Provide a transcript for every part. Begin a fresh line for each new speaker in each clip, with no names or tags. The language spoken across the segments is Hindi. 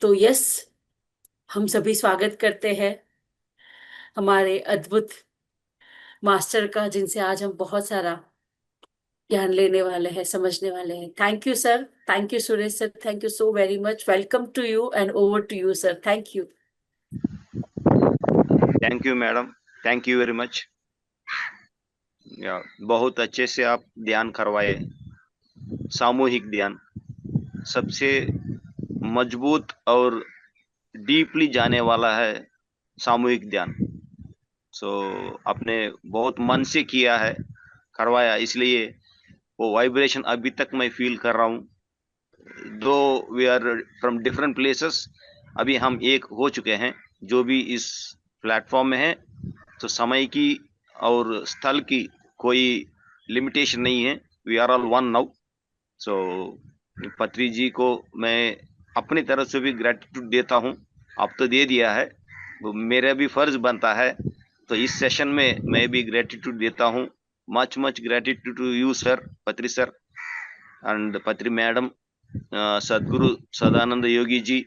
तो यस, हम सभी स्वागत करते हैं हमारे अद्भुत मास्टर का, जिनसे आज हम बहुत सारा ज्ञान लेने वाले हैं, समझने वाले हैं। Thank you sir, thank you Suresh sir, thank you so very much. Welcome to you and over to you sir. Thank you.
Thank you madam. Thank you very much. या बहुत अच्छे से आप ध्यान करवाए। सामूहिक ध्यान सबसे मजबूत और डीपली जाने वाला है सामूहिक ध्यान। सो आपने बहुत मन से किया है, करवाया, इसलिए वो वाइब्रेशन अभी तक मैं फील कर रहा हूँ। दो we are from different places, अभी हम एक हो चुके हैं। जो भी इस प्लेटफॉर्म में है, तो समय की और स्थल की कोई लिमिटेशन नहीं है। We are all one now. So Patri ji को मैं अपनी तरफ से भी ग्रेटिट्यूड देता हूँ। आप तो दे दिया है, वो मेरा भी फर्ज बनता है। तो इस सेशन में मैं भी ग्रेटिट्यूड देता हूँ। Much much gratitude to you sir, Patri sir and Patri madam, Sadguru Sadanand Yogi ji,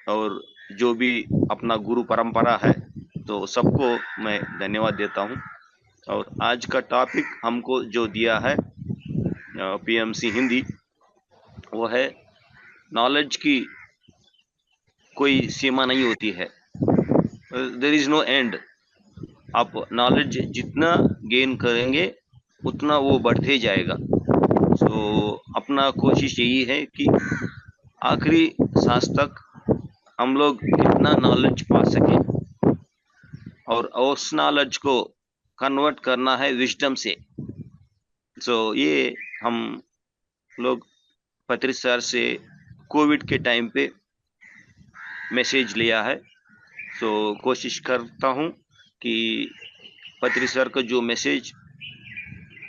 और जो भी अपना गुरु परंपरा है, तो सबको मैं धन्यवाद देता हूँ। और आज का टॉपिक हमको जो दिया है पीएमसी हिंदी, वो है नॉलेज की कोई सीमा नहीं होती है। There is no end. आप नॉलेज जितना गेन करेंगे उतना वो बढ़ते जाएगा। सो अपना कोशिश यही है कि आखिरी सांस तक हम लोग कितना नॉलेज पा सके, और उस नॉलेज को कन्वर्ट करना है विजडम से। सो ये हम लोग पत्री सर से कोविड के टाइम पे मैसेज लिया है। सो कोशिश करता हूँ कि पत्री सर का जो मैसेज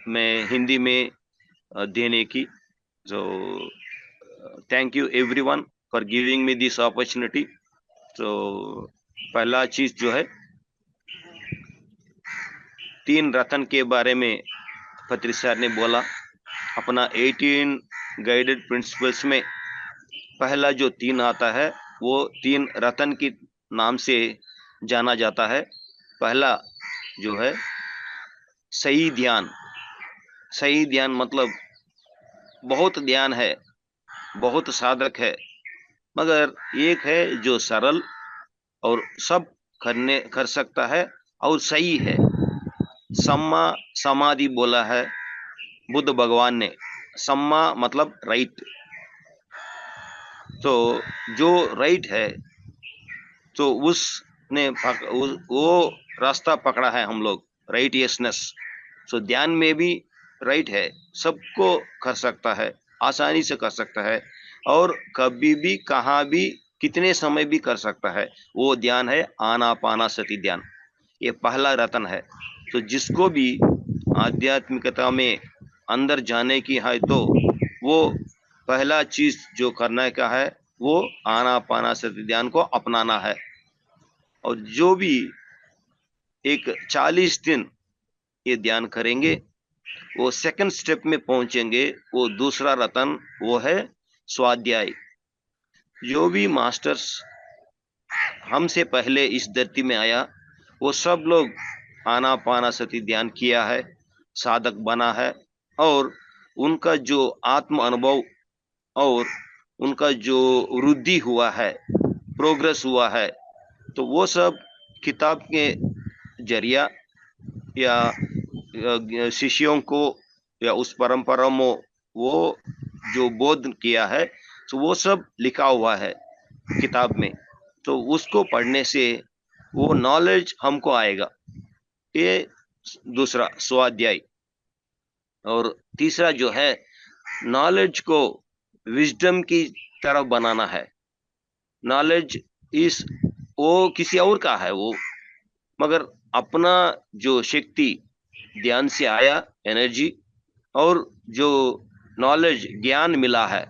मैं हिंदी में देने की। सो thank you everyone for giving me this opportunity. तो पहला चीज जो है, तीन रतन के बारे में पत्री सर ने बोला। अपना 18 गाइडेड प्रिंसिपल्स में पहला जो तीन आता है, वो तीन रतन के नाम से जाना जाता है। पहला जो है सही ध्यान। सही ध्यान मतलब बहुत ध्यान है, बहुत साधक है, मगर एक है जो सरल और सब कर सकता है और सही है। सम्मा समाधि बोला है बुद्ध भगवान ने। सम्मा मतलब राइट। तो जो राइट है, तो वो रास्ता पकड़ा है हम लोग, राइटियसनेस। सो ध्यान में भी राइट है, सबको कर सकता है, आसानी से कर सकता है, और कभी भी कहाँ भी कितने समय भी कर सकता है। वो ध्यान है आनापानासति ध्यान। ये पहला रतन है। तो जिसको भी आध्यात्मिकता में अंदर जाने की है, तो वो पहला चीज जो करने का है, वो आनापानासति ध्यान को अपनाना है। और जो भी एक 40 दिन ये ध्यान करेंगे, वो सेकंड स्टेप में पहुंचेंगे। वो दूसरा रतन, वो है स्वाध्याय। जो भी मास्टर्स हमसे पहले इस धरती में आया, वो सब लोग आनापानासति ध्यान किया है, साधक बना है, और उनका जो आत्म अनुभव और उनका जो वृद्धि हुआ है, प्रोग्रेस हुआ है, तो वो सब किताब के जरिया या शिष्यों को या उस परंपरा में वो जो बोध किया है, तो वो सब लिखा हुआ है किताब में। तो उसको पढ़ने से वो नॉलेज हमको आएगा। ये दूसरा स्वाध्याय। और तीसरा जो है, नॉलेज को विजडम की तरफ बनाना है। नॉलेज इस वो किसी और का है वो, मगर अपना जो शक्ति ध्यान से आया, एनर्जी, और जो नॉलेज ज्ञान मिला है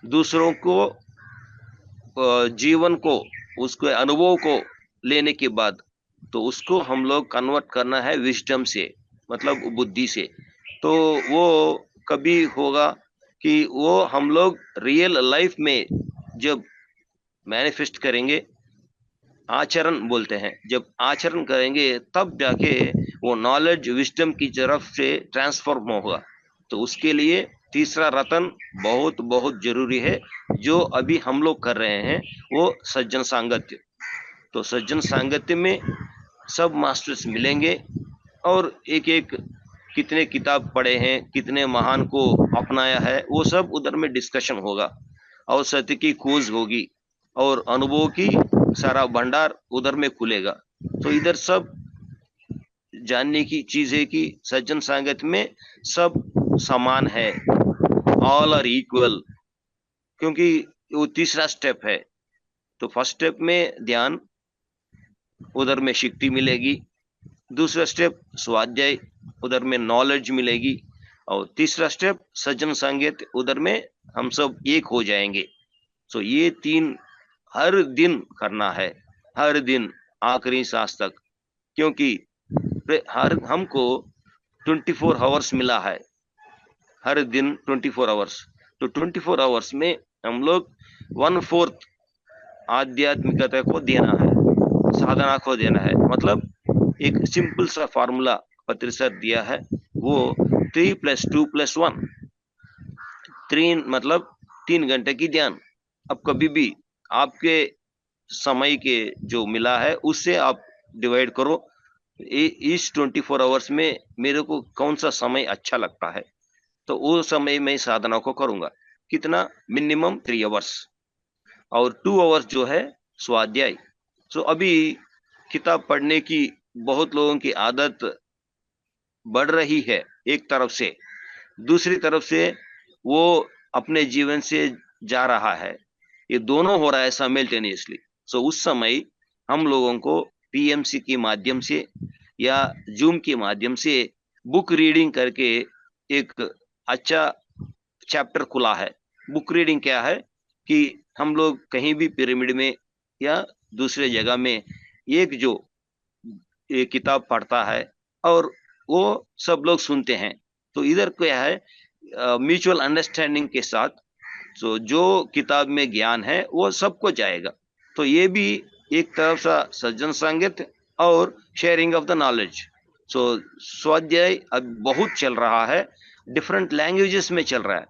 दूसरों को, जीवन को, उसके अनुभव को लेने के बाद, तो उसको हम लोग कन्वर्ट करना है विजडम से, मतलब बुद्धि से। तो वो कभी होगा कि वो हम लोग रियल लाइफ में जब मैनिफेस्ट करेंगे, आचरण बोलते हैं, जब आचरण करेंगे तब जाके वो नॉलेज विजडम की तरफ से ट्रांसफॉर्म होगा। तो उसके लिए तीसरा रतन बहुत बहुत जरूरी है, जो अभी हम लोग कर रहे हैं, वो सज्जन सांगत्य। तो सज्जन सांगत्य में सब मास्टर्स मिलेंगे और एक एक कितने किताब पढ़े हैं, कितने महान को अपनाया है, वो सब उधर में डिस्कशन होगा और सत्य की खोज होगी और अनुभव की सारा भंडार उधर में खुलेगा। तो इधर सब जानने की चीज है कि सज्जन संगत में सब समान है, ऑल आर इक्वल, क्योंकि वो तीसरा स्टेप है। तो फर्स्ट स्टेप में ध्यान, उधर में शक्ति मिलेगी। दूसरा स्टेप स्वाध्याय, उधर में नॉलेज मिलेगी। और तीसरा स्टेप सज्जन संगत, उधर में हम सब एक हो जाएंगे। सो ये तीन हर दिन करना है, हर दिन आखिरी सांस तक, क्योंकि हर हमको 24 आवर्स मिला है, हर दिन 24 आवर्स। तो 24 आवर्स में हम लोग 1/4 आध्यात्मिकता को देना है, साधना को देना है। मतलब एक सिंपल सा फार्मूला पत्र सर दिया है, वो 3+2+1, 3 मतलब 3 घंटे की ध्यान। अब कभी भी आपके समय के जो मिला है उससे आप डिवाइड करो, इस 24 आवर्स में मेरे को कौन सा समय अच्छा लगता है, तो वो समय मैं साधना को करूंगा। कितना? मिनिमम 3 आवर्स, और 2 आवर्स जो है स्वाध्याय। तो अभी किताब पढ़ने की बहुत लोगों की आदत बढ़ रही है एक तरफ से, दूसरी तरफ से वो अपने जीवन से जा रहा है। ये दोनों हो रहा है साइमल्टेनियसली। सो उस समय हम लोगों को पीएमसी के माध्यम से या जूम के माध्यम से बुक रीडिंग करके एक अच्छा चैप्टर खुला है। बुक रीडिंग क्या है कि हम लोग कहीं भी पिरामिड में या दूसरे जगह में एक जो ये किताब पढ़ता है और वो सब लोग सुनते हैं, तो इधर क्या है, म्यूचुअल अंडरस्टैंडिंग के साथ, तो जो किताब में ज्ञान है वो सबको जाएगा। तो ये भी एक तरफ सा सज्जन संगत और शेयरिंग ऑफ द नॉलेज। सो स्वाध्याय अब बहुत चल रहा है, डिफरेंट लैंग्वेजेस में चल रहा है।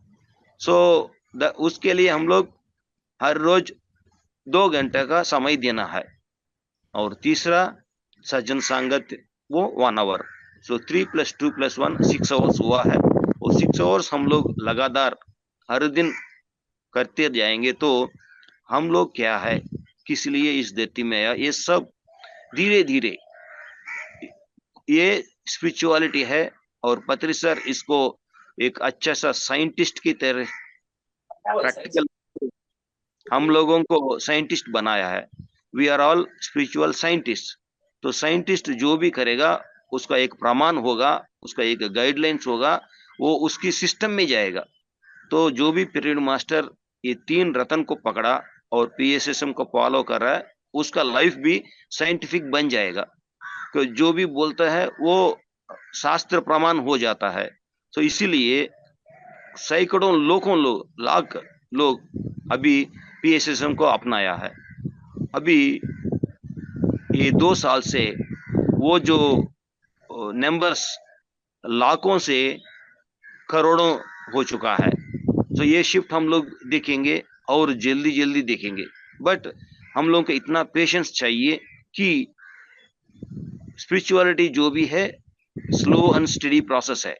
सो उसके लिए हम लोग हर रोज 2 घंटे का समय देना है। और तीसरा सज्जन संगत, वो 1 आवर। सो 3+2+1 6 आवर्स हुआ है। और 6 आवर्स हम लोग लगातार हर दिन करते जाएंगे, तो हम लोग क्या है, किस लिए इस धरती में आया, ये सब धीरे धीरे, ये स्पिरिचुअलिटी है। और पत्री सर इसको एक अच्छा सा साइंटिस्ट की तरह प्रैक्टिकल हम लोगों को साइंटिस्ट बनाया है। We are all spiritual scientist. तो साइंटिस्ट जो भी करेगा उसका एक प्रमाण होगा, उसका एक गाइडलाइंस होगा, वो उसकी सिस्टम में जाएगा। तो जो भी पीरियड मास्टर ये 3 रतन को पकड़ा और पीएसएसएम को फॉलो कर रहा है, उसका लाइफ भी साइंटिफिक बन जाएगा। तो जो भी बोलता है वो शास्त्र प्रमाण हो जाता है। तो इसीलिए सैकड़ों लाख लोग अभी पीएसएसएम को अपनाया है। अभी ये 2 साल से वो जो नंबर्स लाखों से करोड़ों हो चुका है। तो ये शिफ्ट हम लोग देखेंगे और जल्दी जल्दी देखेंगे। बट हम लोगों को इतना पेशेंस चाहिए कि स्पिरिचुअलिटी जो भी है स्लो एंड स्टडी प्रोसेस है।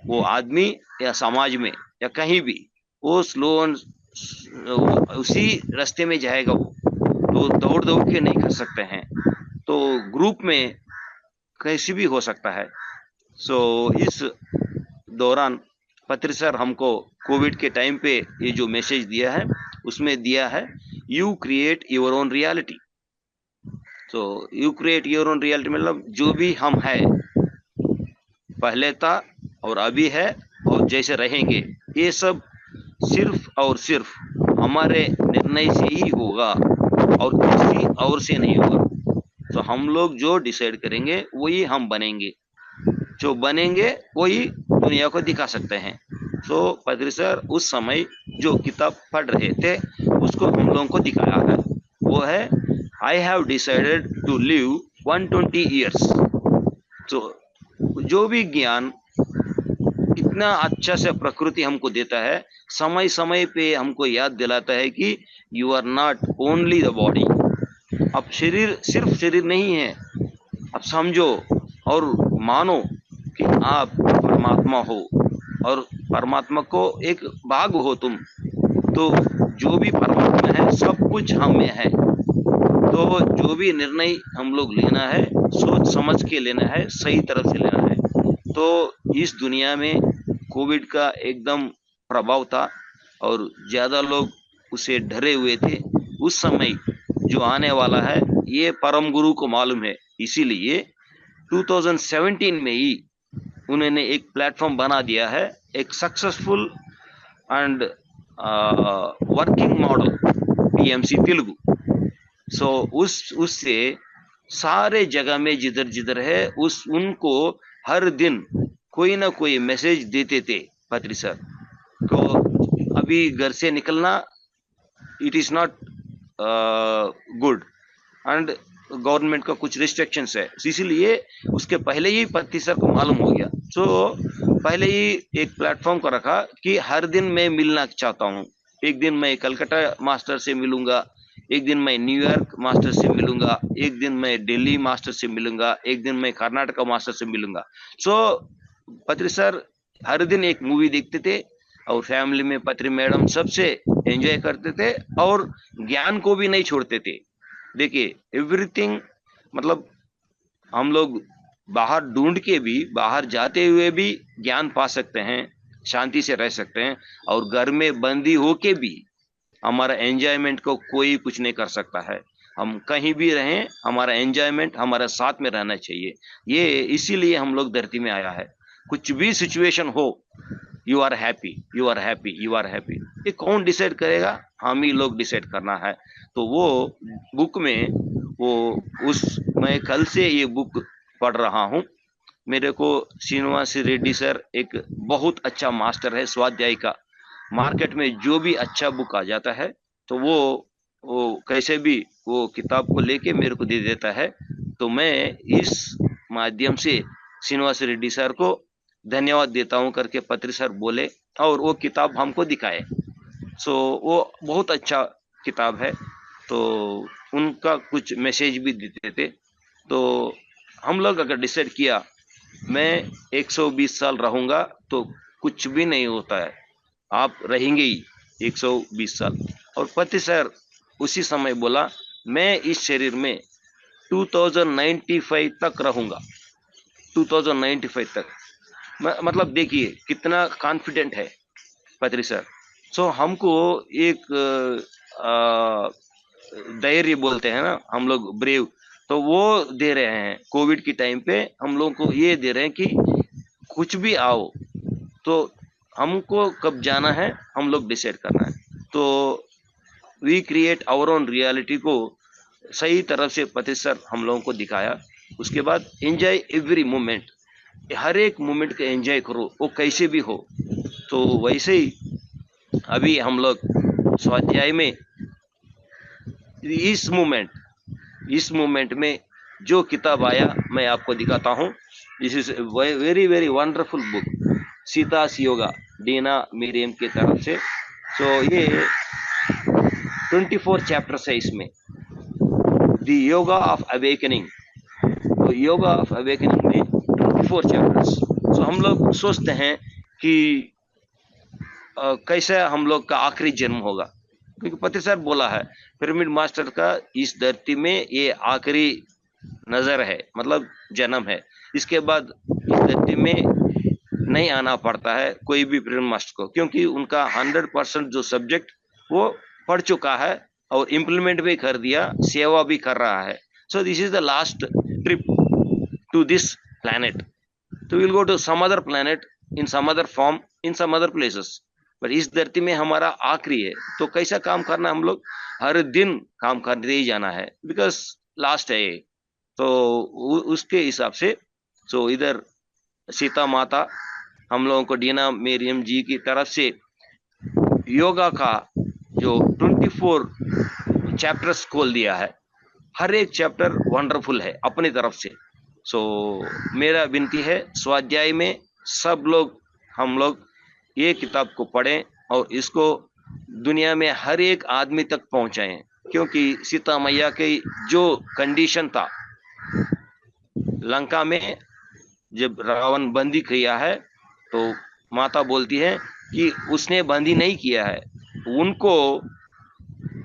वो आदमी या समाज में या कहीं भी वो स्लो एंड उसी रास्ते में जाएगा। वो तो दौड़ दौड़ के नहीं कर सकते हैं, तो ग्रुप में कैसे भी हो सकता है। सो इस दौरान पत्र सर हमको कोविड के टाइम पे ये जो मैसेज दिया है उसमें दिया है, you create your own reality. तो you create your own reality मतलब जो भी हम है, पहले था और अभी है और जैसे रहेंगे, ये सब सिर्फ और सिर्फ हमारे निर्णय से ही होगा और किसी और से नहीं होगा। तो हम लोग जो डिसाइड करेंगे वही हम बनेंगे, जो बनेंगे वही दुनिया को दिखा सकते हैं। तो पत्री सर उस समय जो किताब पढ़ रहे थे उसको हम लोगों को दिखाया है। वो है I have decided to live 120 years. तो जो भी ज्ञान इतना अच्छा से प्रकृति हमको देता है, समय समय पे हमको याद दिलाता है कि you are not only the body. अब शरीर सिर्फ शरीर नहीं है, अब समझो और मानो कि आप परमात्मा हो और परमात्मा को एक भाग हो तुम। तो जो भी परमात्मा है सब कुछ हम में है। तो जो भी निर्णय हम लोग लेना है सोच समझ के लेना है, सही तरह से लेना है। तो इस दुनिया में कोविड का एकदम प्रभाव था और ज्यादा लोग उसे डरे हुए थे। उस समय जो आने वाला है ये परम गुरु को मालूम है, इसीलिए 2017 में ही उन्होंने एक प्लेटफॉर्म बना दिया है, एक successful and working model, PMC Telugu. So उससे सारे जगह में जिधर जिधर है उनको हर दिन कोई ना कोई मैसेज देते थे पत्री सर। तो अभी घर से निकलना it is not good and government का कुछ रिस्ट्रिक्शंस है, इसीलिए उसके पहले ही पति सर को मालूम हो गया। सो पहले ही एक प्लेटफॉर्म को रखा कि हर दिन मैं मिलना चाहता हूँ। एक दिन मैं कलकत्ता मास्टर से मिलूंगा, एक दिन मैं न्यूयॉर्क मास्टर से मिलूंगा, एक दिन मैं दिल्ली मास्टर से मिलूंगा, एक दिन मैं कर्नाटका मास्टर से मिलूंगा। सो पत्री सर हर दिन एक मूवी देखते थे और फैमिली में पत्री मैडम सबसे एंजॉय करते थे और ज्ञान को भी नहीं छोड़ते थे। देखिए एवरीथिंग, मतलब हम लोग बाहर ढूंढ के भी, बाहर जाते हुए भी ज्ञान पा सकते हैं, शांति से रह सकते हैं। और घर में बंदी होके भी हमारा एंजॉयमेंट को कोई कुछ नहीं कर सकता है। हम कहीं भी रहें, हमारा एंजॉयमेंट हमारे साथ में रहना चाहिए। ये इसीलिए हम लोग धरती में आया है। कुछ भी सिचुएशन हो, you are happy, you are happy, you are happy. ये कौन डिसाइड करेगा? हम ही लोग डिसाइड करना है। तो वो बुक में वो उस मैं कल से ये बुक पढ़ रहा हूँ। मेरे को श्रीनिवास रेड्डी सर एक बहुत अच्छा मास्टर है स्वाध्याय का। मार्केट में जो भी अच्छा बुक आ जाता है तो वो कैसे भी वो किताब को लेके मेरे को दे देता है। तो मैं इस माध्यम से श्रीनिवास रेड्डी सर को धन्यवाद देता हूँ करके पत्री सर बोले और वो किताब हमको दिखाए। सो वो बहुत अच्छा किताब है। तो उनका कुछ मैसेज भी देते थे। तो हम लोग अगर डिसाइड किया मैं 120 साल रहूंगा तो कुछ भी नहीं होता है, आप रहेंगे ही 120 साल। और पति सर उसी समय बोला मैं इस शरीर में 2095 तक रहूंगा, 2095 तक। मतलब देखिए कितना कॉन्फिडेंट है पत्री सर। सो हमको एक धैर्य बोलते हैं ना हम लोग, ब्रेव, तो वो दे रहे हैं। कोविड की टाइम पे हम लोग को ये दे रहे हैं कि कुछ भी आओ तो हमको कब जाना है हम लोग डिसाइड करना है। तो we create our own reality को सही तरह से पति सर हम लोगों को दिखाया। उसके बाद एंजॉय एवरी मोमेंट, हर एक मोमेंट का एंजॉय करो वो कैसे भी हो। तो वैसे ही अभी हम लोग स्वाध्याय में इस मोमेंट में जो किताब आया मैं आपको दिखाता हूँ। This is very very wonderful book, Sita's yoga, Deena Miriam की तरफ से। सो ये 24 चैप्टर्स है इसमें, द योगा ऑफ अवेकनिंग। तो योगा ऑफ अवेकनिंग में 24 चैप्टर्स। सो हम लोग सोचते हैं कि कैसे हम लोग का आखिरी जन्म होगा, क्योंकि पति सर बोला है पिरामिड मास्टर का इस धरती में ये आखिरी नजर है, मतलब जन्म है। इसके बाद इस धरती में नहीं आना पड़ता है कोई भी पिरामिड मास्टर को, क्योंकि उनका 100% जो सब्जेक्ट वो पढ़ चुका है और इम्प्लीमेंट भी कर दिया, सेवा भी कर रहा है। So this is the last trip to this planet, तो will go to some other planet in some other form in some other places, पर इस धरती में हमारा आखिरी है। तो कैसा काम करना, हम लोग हर दिन काम करते ही जाना है, बिकॉज लास्ट है ये। तो उसके हिसाब से सो इधर सीता माता हम लोगों को डीना मेरियम जी की तरफ से योगा का जो 24 चैप्टर्स खोल दिया है, हर एक चैप्टर वंडरफुल है अपनी तरफ से। सो मेरा विनती है स्वाध्याय में सब लोग, हम लोग ये किताब को पढ़ें और इसको दुनिया में हर एक आदमी तक पहुंचाएं, क्योंकि सीता मैया की जो कंडीशन था लंका में, जब रावण बंदी किया है तो माता बोलती है कि उसने बंदी नहीं किया है, उनको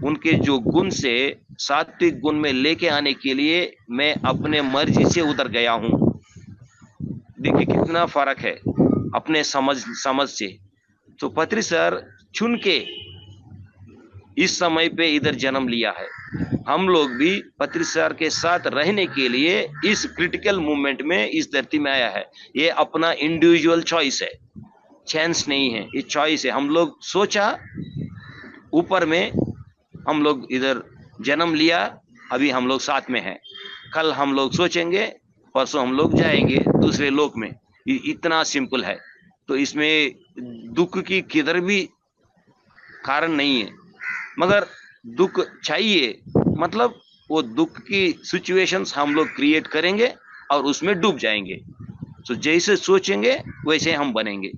उनके जो गुण से सात्विक गुण में लेके आने के लिए मैं अपने मर्जी से उतर गया हूं। देखिए कितना फर्क है अपने समझ से। तो पत्री सर चुन के इस समय पे इधर जन्म लिया है। हम लोग भी पत्री सर के साथ रहने के लिए इस क्रिटिकल मूवमेंट में इस धरती में आया है। ये अपना इंडिविजुअल चॉइस है, चांस नहीं है, ये चॉइस है। हम लोग सोचा ऊपर में, हम लोग इधर जन्म लिया, अभी हम लोग साथ में हैं। कल हम लोग सोचेंगे, परसों हम लोग जाएंगे दूसरे लोक में। इतना सिंपल है। तो इसमें दुख की किधर भी कारण नहीं है, मगर दुख चाहिए, मतलब वो दुख की सिचुएशंस हम लोग क्रिएट करेंगे और उसमें डूब जाएंगे। तो जैसे सोचेंगे वैसे हम बनेंगे।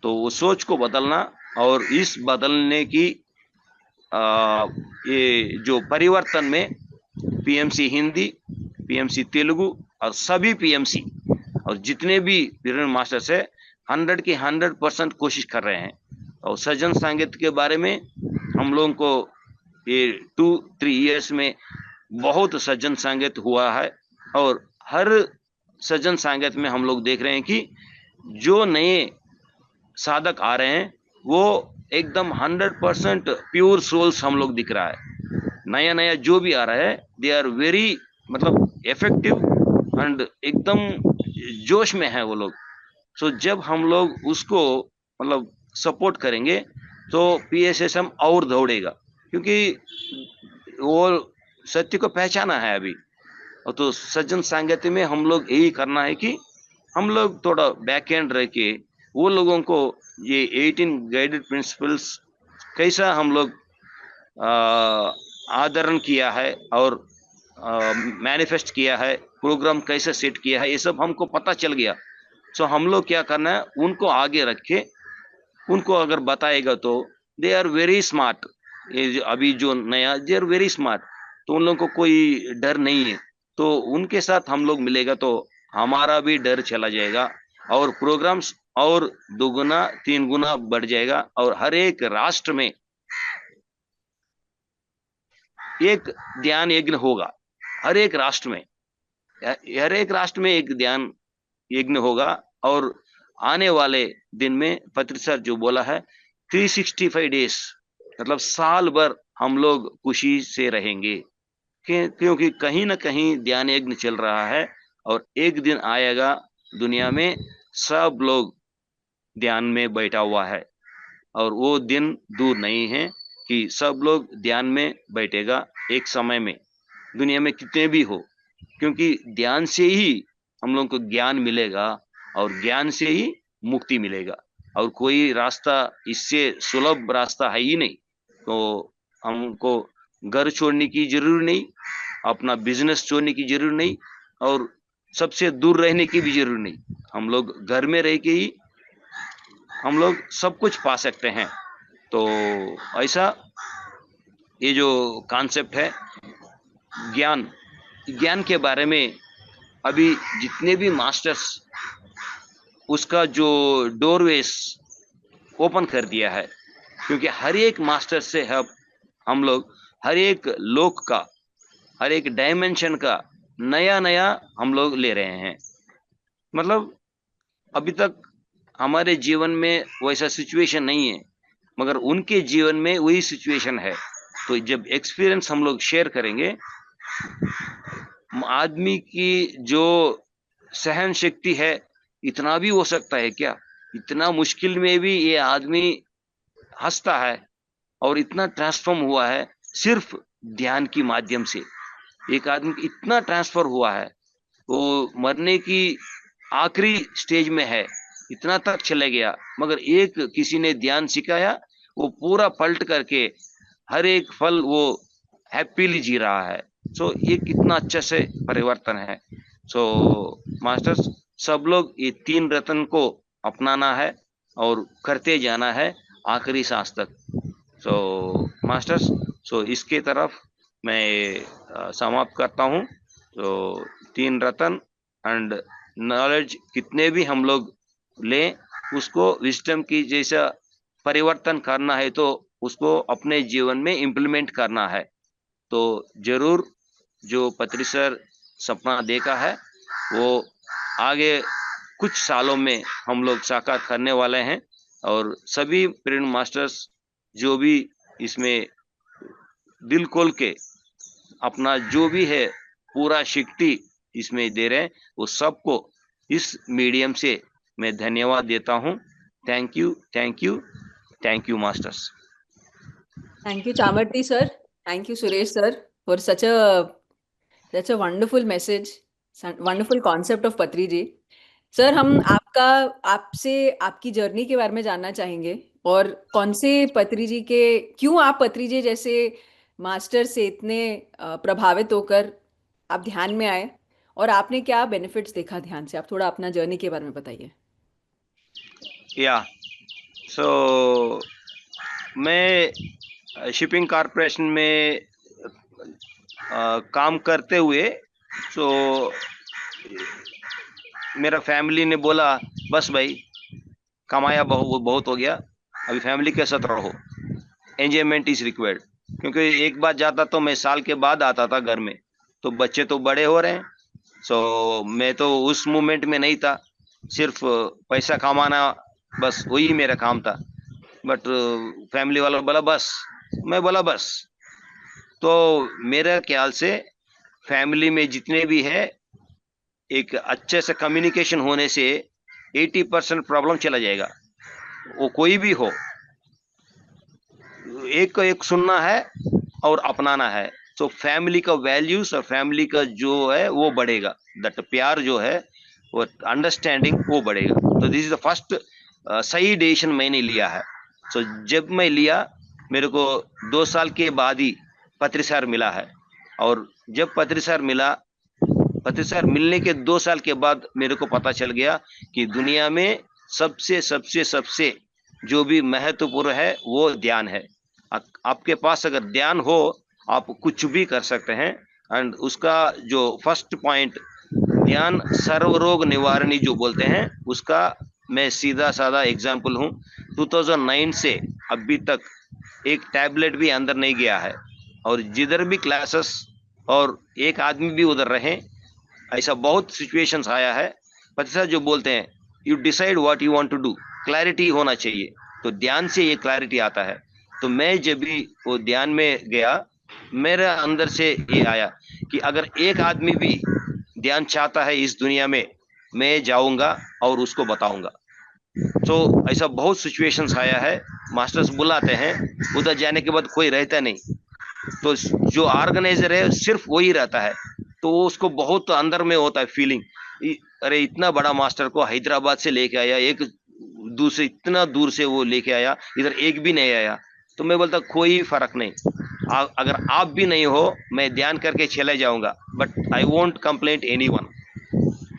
तो वो सोच को बदलना, और इस बदलने की ये जो परिवर्तन में पीएमसी हिंदी, पीएमसी तेलुगु और सभी पीएमसी और जितने भी पीरियड मास्टर्स है 100 की 100% कोशिश कर रहे हैं। और सज्जन संगीत के बारे में हम लोगों को ये 2-3 इयर्स में बहुत सज्जन संगीत हुआ है, और हर सज्जन संगीत में हम लोग देख रहे हैं कि जो नए साधक आ रहे हैं वो एकदम 100% प्योर सोल्स हम लोग दिख रहा है। नया नया जो भी आ रहा है दे आर वेरी, मतलब इफेक्टिव एंड एकदम जोश में है वो लोग। सो जब हम लोग उसको मतलब सपोर्ट करेंगे तो पीएसएसएम और दौड़ेगा, क्योंकि वो सत्य को पहचाना है अभी। और तो सज्जन सांगत्य में हम लोग यही करना है कि हम लोग थोड़ा बैक एंड रह के वो लोगों को ये 18 गाइडेड प्रिंसिपल्स कैसा हम लोग आदरण किया है और मैनिफेस्ट किया है, प्रोग्राम कैसे सेट किया है, ये सब हमको पता चल गया। सो हम लोग क्या करना है, उनको आगे रखे, उनको अगर बताएगा तो दे आर वेरी स्मार्ट। ये जो अभी जो नया, दे आर वेरी स्मार्ट, तो उन लोगों को कोई डर नहीं है। तो उनके साथ हम लोग मिलेगा तो हमारा भी डर चला जाएगा, और प्रोग्राम्स और 2 गुना 3 गुना बढ़ जाएगा। और हर एक राष्ट्र में एक ध्यान यज्ञ होगा, हर एक राष्ट्र में, हर एक राष्ट्र में एक ध्यान यज्ञ होगा। और आने वाले दिन में पत्री सर जो बोला है 365 डेज, मतलब साल भर हम लोग खुशी से रहेंगे, क्योंकि कहीं ना कहीं ध्यान यज्ञ चल रहा है। और एक दिन आएगा दुनिया में सब लोग ध्यान में बैठा हुआ है, और वो दिन दूर नहीं है कि सब लोग ध्यान में बैठेगा एक समय में, दुनिया में कितने भी हो। क्योंकि ध्यान से ही हम लोग को ज्ञान मिलेगा, और ज्ञान से ही मुक्ति मिलेगा, और कोई रास्ता इससे सुलभ रास्ता है ही नहीं। तो हमको घर छोड़ने की जरूरत नहीं, अपना बिजनेस छोड़ने की जरूरत नहीं, और सबसे दूर रहने की भी जरूरत नहीं। हम लोग घर में रह के ही हम लोग सब कुछ पा सकते हैं। तो ऐसा ये जो कॉन्सेप्ट है ज्ञान, ज्ञान के बारे में अभी जितने भी मास्टर्स उसका जो डोरवेज ओपन कर दिया है, क्योंकि हर एक मास्टर से हम लोग हर एक लोक का, हर एक डायमेंशन का नया नया हम लोग ले रहे हैं। मतलब अभी तक हमारे जीवन में वैसा सिचुएशन नहीं है, मगर उनके जीवन में वही सिचुएशन है। तो जब एक्सपीरियंस हम लोग शेयर करेंगे, आदमी की जो सहन शक्ति है, इतना भी हो सकता है क्या? इतना मुश्किल में भी ये आदमी हंसता है, और इतना ट्रांसफॉर्म हुआ है सिर्फ ध्यान की माध्यम से। एक आदमी इतना ट्रांसफर हुआ है, वो मरने की आखिरी स्टेज में है, इतना तक चले गया, मगर एक किसी ने ध्यान सिखाया, वो पूरा पलट करके हर एक फल वो हैप्पीली जी रहा है। सो ये कितना अच्छा से परिवर्तन है। सो मास्टर्स, सब लोग ये तीन रत्न को अपनाना है और करते जाना है आखिरी सांस तक। सो मास्टर्स, सो इसके तरफ मैं समाप्त करता हूँ। तो तीन रत्न एंड नॉलेज कितने भी हम लोग लें, उसको विजडम की जैसा परिवर्तन करना है तो उसको अपने जीवन में इम्प्लीमेंट करना है। तो जरूर जो पत्री सर सपना देखा है वो आगे कुछ सालों में हम लोग साकार करने वाले हैं। और सभी प्रिंट मास्टर्स जो भी इसमें दिल खोल के अपना जो भी है पूरा शक्ति इसमें दे रहे हैं, वो सबको इस मीडियम से मैं धन्यवाद देता हूँ। Thank you, thank you, thank you masters.
Thank you, Chamarti sir. Thank you, Suresh sir, for such a wonderful message, wonderful concept of Patri ji. Sir, हम आपसे आपकी जर्नी के बारे में जानना चाहेंगे, और कौन से पत्री जी के, क्यों आप पत्री जी जैसे मास्टर से इतने प्रभावित होकर आप ध्यान में आए, और आपने क्या बेनिफिट्स देखा ध्यान से। आप थोड़ा अपना जर्नी के बारे में बताइए।
या सो मैं शिपिंग कॉरपोरेशन में काम करते हुए, सो मेरा फैमिली ने बोला बस भाई कमाया बहुत बहुत हो गया, अभी फैमिली के साथ रहो, एंजॉयमेंट इज रिक्वायर्ड। क्योंकि एक बार जाता तो मैं साल के बाद आता था घर में, तो बच्चे तो बड़े हो रहे हैं। सो मैं तो उस मोमेंट में नहीं था, सिर्फ पैसा कमाना बस वही मेरा काम था। बट फैमिली वाला बोला बस, मैं बोला बस। तो मेरे ख्याल से फैमिली में जितने भी है, एक अच्छे से कम्युनिकेशन होने से 80% प्रॉब्लम चला जाएगा। वो कोई भी हो, एक को एक सुनना है और अपनाना है। तो फैमिली का वैल्यूज और फैमिली का जो है वो बढ़ेगा, दट प्यार जो है वो अंडरस्टैंडिंग वो बढ़ेगा। तो दिस इज द फर्स्ट सही डिसीजन मैंने लिया है। सो जब मैं लिया, मेरे को 2 साल के बाद ही पत्री सर मिला है। और जब पत्री सर मिला, पत्री सर मिलने के 2 साल के बाद मेरे को पता चल गया कि दुनिया में सबसे सबसे सबसे जो भी महत्वपूर्ण है वो ध्यान है। आपके पास अगर ध्यान हो, आप कुछ भी कर सकते हैं। एंड उसका जो फर्स्ट पॉइंट, ध्यान सर्व रोग निवारणी जो बोलते हैं, उसका मैं सीधा साधा एग्जाम्पल हूँ। 2009 से अभी तक एक टैबलेट भी अंदर नहीं गया है, और जिधर भी क्लासेस और एक आदमी भी उधर रहे, ऐसा बहुत सिचुएशंस आया है। पति जो बोलते हैं, you decide what you want to do, clarity होना चाहिए। तो ध्यान से ये क्लैरिटी आता है। तो मैं जब भी वो ध्यान में गया, मेरे अंदर से ये आया कि अगर एक आदमी भी ध्यान चाहता है इस दुनिया में, मैं जाऊंगा और उसको बताऊंगा। तो ऐसा बहुत सिचुएशंस आया है, मास्टर्स बुलाते हैं, उधर जाने के बाद कोई रहता नहीं, तो जो ऑर्गेनाइजर है सिर्फ वही रहता है। तो वो उसको बहुत अंदर में होता है फीलिंग, अरे इतना बड़ा मास्टर को हैदराबाद से लेके आया, एक दूसरे इतना दूर से वो लेके आया, इधर एक भी नहीं आया। तो मैं बोलता कोई फर्क नहीं, अगर आप भी नहीं हो मैं ध्यान करके चले जाऊंगा, but I won't complaint anyone.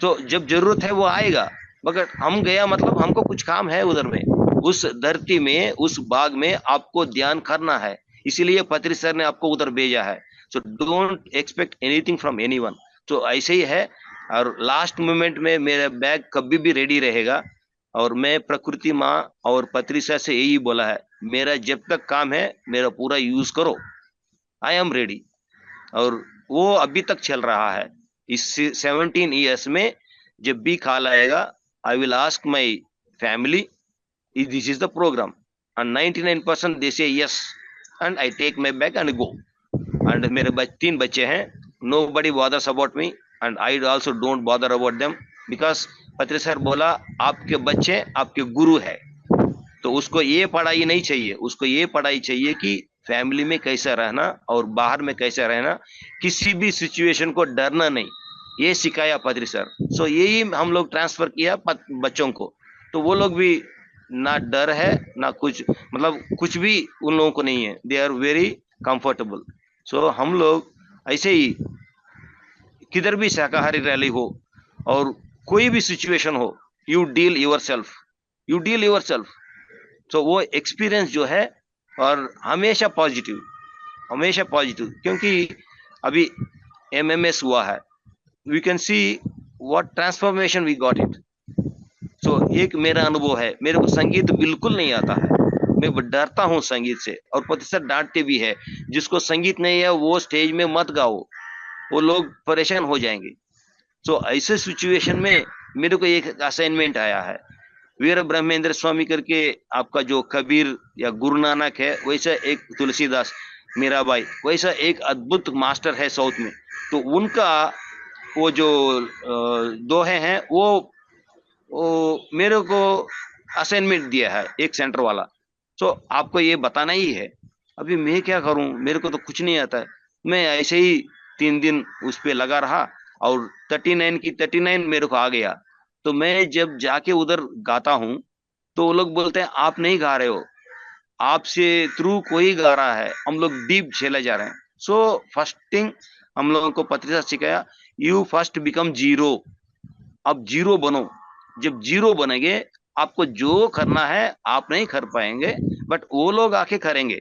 तो जब जरूरत है वो आएगा, मगर हम गया मतलब हमको कुछ काम है उधर में, उस धरती में, उस बाग में आपको ध्यान करना है। इसीलिए पत्री सर ने आपको उधर भेजा है। So don't expect anything from anyone. तो ऐसे ही है। और लास्ट मोमेंट में मेरा बैग कभी भी रेडी रहेगा। और मैं प्रकृति माँ और पत्री सर से यही बोला है, मेरा जब तक काम है मेरा पूरा यूज करो, आई एम रेडी। और वो अभी तक चल रहा है। इस 17 ईयर्स में जब भी कॉल आएगा, I will ask my family this is the program, and 99% they say yes, and I take my bag and go. And मेरे 3 बच्चे हैं, nobody bothers about me and I also don't bother about them, because Patri sir बोला आपके बच्चे आपके गुरु है। तो उसको ये पढ़ाई नहीं चाहिए, उसको ये पढ़ाई चाहिए कि फैमिली में कैसा रहना और बाहर में कैसा रहना, किसी भी सिचुएशन को डरना नहीं, ये सिखाया पत्री सर। सो यही हम लोग ट्रांसफर किया बच्चों को। तो वो लोग भी ना डर है ना कुछ, मतलब कुछ भी उन लोगों को नहीं है। They are very comfortable. So हम लोग ऐसे ही किधर भी शाकाहारी रैली हो और कोई भी सिचुएशन हो, यू डील योर सेल्फ। सो वो एक्सपीरियंस जो है, और हमेशा पॉजिटिव, हमेशा पॉजिटिव, क्योंकि अभी एमएमएस हुआ है, we can see what transformation we got it. So एक मेरा अनुभव है, मेरे को संगीत बिल्कुल नहीं आता है, मैं डरता हूँ संगीत से, और प्रतिशत डांटते भी है, जिसको संगीत नहीं है वो स्टेज में मत गाओ, वो लोग परेशान हो जाएंगे। सो ऐसे सिचुएशन में मेरे को एक असाइनमेंट आया है, वीर ब्रह्मेंद्र स्वामी करके, आपका जो कबीर या गुरु नानक है, वैसा एक तुलसीदास, मीराबाई, वैसा एक अद्भुत मास्टर है साउथ में। तो उनका वो जो दोहे हैं, वो मेरे को असाइनमेंट दिया है एक सेंटर वाला। सो आपको ये बताना ही है। अभी मैं क्या करूं, मेरे को तो कुछ नहीं आता है। मैं ऐसे ही 3 दिन उस पे लगा रहा, और 39 की 39 मेरे को आ गया। तो मैं जब जाके उधर गाता हूँ, तो वो लोग बोलते हैं आप नहीं गा रहे हो, आपसे थ्रू कोई गा रहा है, हम लोग डीप चले जा रहे हैं। सो फर्स्ट थिंग हम लोगों को पत्रिका सिखाया, यू फर्स्ट बिकम जीरो। अब जीरो बनो। जब जीरो बनेंगे, आपको जो करना है आप नहीं कर पाएंगे, बट वो लोग आके करेंगे।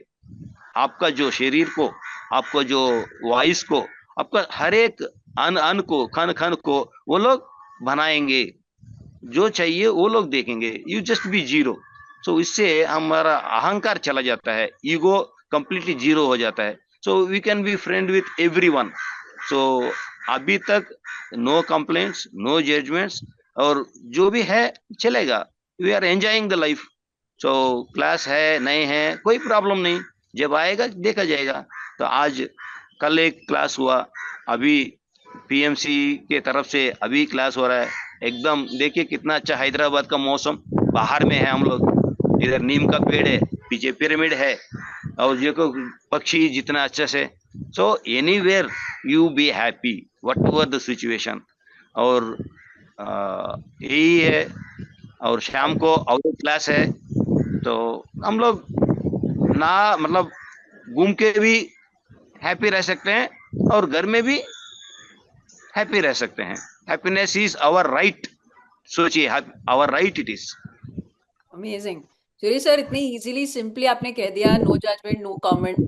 आपका जो शरीर को, आपको जो वॉइस को, आपका हर एक अन अन को, खन खन को वो लोग बनाएंगे। जो चाहिए वो लोग देखेंगे, यू जस्ट बी जीरो। सो इससे हमारा अहंकार चला जाता है, ईगो कंप्लीटली जीरो हो जाता है। So we can be friend with everyone. So अभी तक नो कंप्लेंट्स, नो जजमेंट्स, और जो भी है चलेगा। We are enjoying the life. So class है नहीं है कोई प्रॉब्लम नहीं, जब आएगा देखा जाएगा। तो आज कल एक क्लास हुआ, अभी पीएमसी के तरफ से अभी क्लास हो रहा है। एकदम देखिए कितना अच्छा हैदराबाद का मौसम, बाहर में है हम लोग, इधर नीम का पेड़ है, पीछे पिरामिड है, और देखो पक्षी जितना अच्छा से। So anywhere you be happy whatever the situation. और यही है। और शाम को और क्लास है, तो हम लोग ना मतलब घूम के भी हैप्पी रह सकते हैं, और घर में भी हैप्पी रह सकते हैं। Happiness is our right. सोचिए, our right it is.
Amazing Suresh sir, इतनी इजीली सिंपली आपने कह दिया, no judgement, no comment,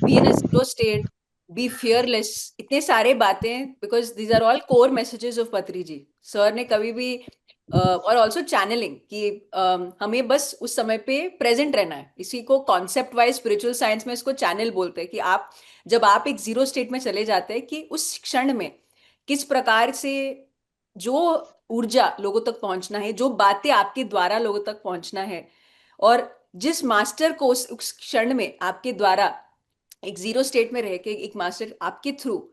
be in a zero state, be fearless, इतने सारे बातें, because these are all core messages of Patri ji. Sir ने कभी भी और ऑल्सो चैनलिंग कि हमें बस उस समय पे प्रेजेंट रहना है। इसी को कॉन्सेप्ट वाइज स्पिरिचुअल साइंस में इसको चैनल बोलते हैं, कि आप जब आप एक जीरो स्टेट में चले जाते हैं, कि उस क्षण में किस प्रकार से जो ऊर्जा लोगों तक पहुंचना है, जो बातें आपके द्वारा लोगों तक पहुंचना है, और जिस मास्टर को उस क्षण में आपके द्वारा एक जीरो स्टेट में रह के एक मास्टर आपके थ्रू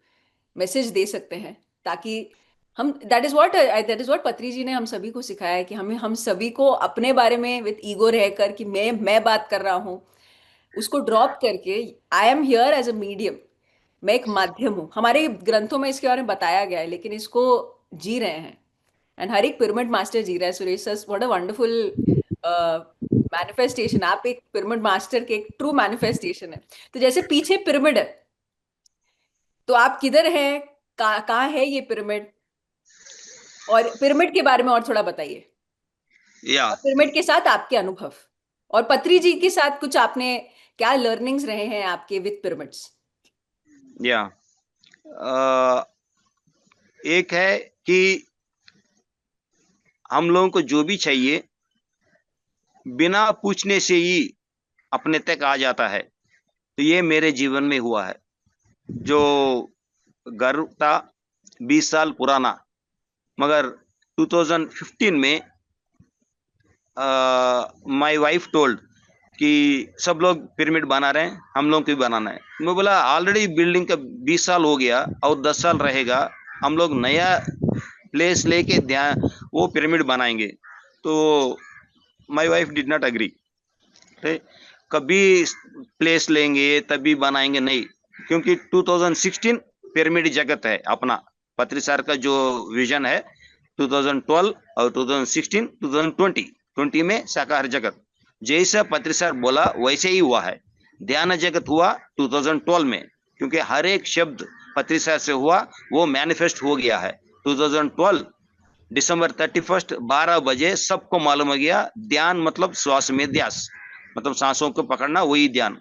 मैसेज दे सकते हैं, ताकि हम, दैट इज व्हाट पत्री जी ने हम सभी को सिखाया है, कि हम सभी को अपने बारे में विद ईगो रहकर कि मैं बात कर रहा हूँ, उसको ड्रॉप करके I am here as a medium, मैं एक माध्यम हूँ। हमारे ग्रंथों में इसके बारे में बताया गया है, लेकिन इसको जी रहे हैं, एंड हर एक पिरामिड मास्टर जी रहा है। Suresh sir, what a wonderful manifestation, आप एक पिरामिड मास्टर के एक ट्रू मैनिफेस्टेशन है। तो जैसे पीछे पिरामिड है, तो आप किधर हैं, कहाँ है ये पिरामिड, और पिरामिड के बारे में और थोड़ा बताइए,
या
और पिरामिड के साथ आपके अनुभव, और पत्री जी के साथ कुछ आपने क्या लर्निंग्स रहे हैं आपके विद पिरामिड्स।
या एक है कि हम लोगों को जो भी चाहिए बिना पूछने से ही अपने तक आ जाता है। तो ये मेरे जीवन में हुआ है। जो घर था 20 साल पुराना, मगर 2015 में माय वाइफ टोल्ड कि सब लोग पिरामिड बना रहे हैं, हम लोग को भी बनाना है। मैं बोला ऑलरेडी बिल्डिंग का 20 साल हो गया और 10 साल रहेगा, हम लोग नया प्लेस लेके ध्यान वो पिरामिड बनाएंगे। तो my wife did not agree. कभी प्लेस लेंगे तभी बनाएंगे नहीं, क्योंकि 2016 पिरामिड जगत है अपना। पत्री सर का जो विजन है 2012 और 2016 2020, 20 में शाकाहार जगत। जैसा पत्री सर बोला वैसे ही हुआ है। ध्यान जगत हुआ 2012 में, क्योंकि हर एक शब्द पत्री सर से हुआ वो मैनिफेस्ट हो गया है। 2012 दिसंबर 31 12 बजे सबको मालूम हो गया ध्यान मतलब श्वास में ध्यास, मतलब सांसों को पकड़ना, वही ध्यान।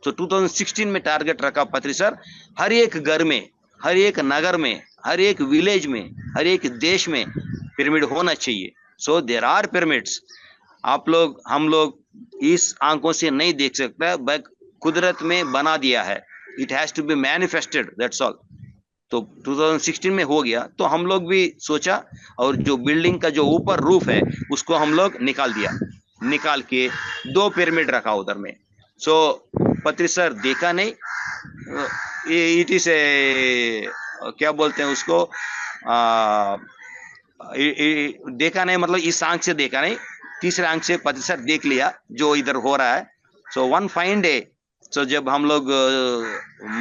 तो 2016 में टारगेट रखा पत्री सर, हर एक घर में, हर एक नगर में, हर एक विलेज में, हर एक देश में पिरामिड होना चाहिए। So there are pyramids. आप लोग, हम लोग इस आंखों से नहीं देख सकता, बट कुदरत में बना दिया है। It has to be manifested, that's all. तो 2016 में हो गया, तो हम लोग भी सोचा, और जो बिल्डिंग का जो ऊपर रूफ है उसको हम लोग निकाल दिया, निकाल के 2 पिरामिड रखा उधर में। सो पत्री सर देखा नहीं, इट इज ए, क्या बोलते हैं उसको, देखा नहीं, मतलब इस आंख से देखा नहीं, तीसरे आंख से पति सर देख लिया जो इधर हो रहा है। सो वन फाइन डे, सो जब हम लोग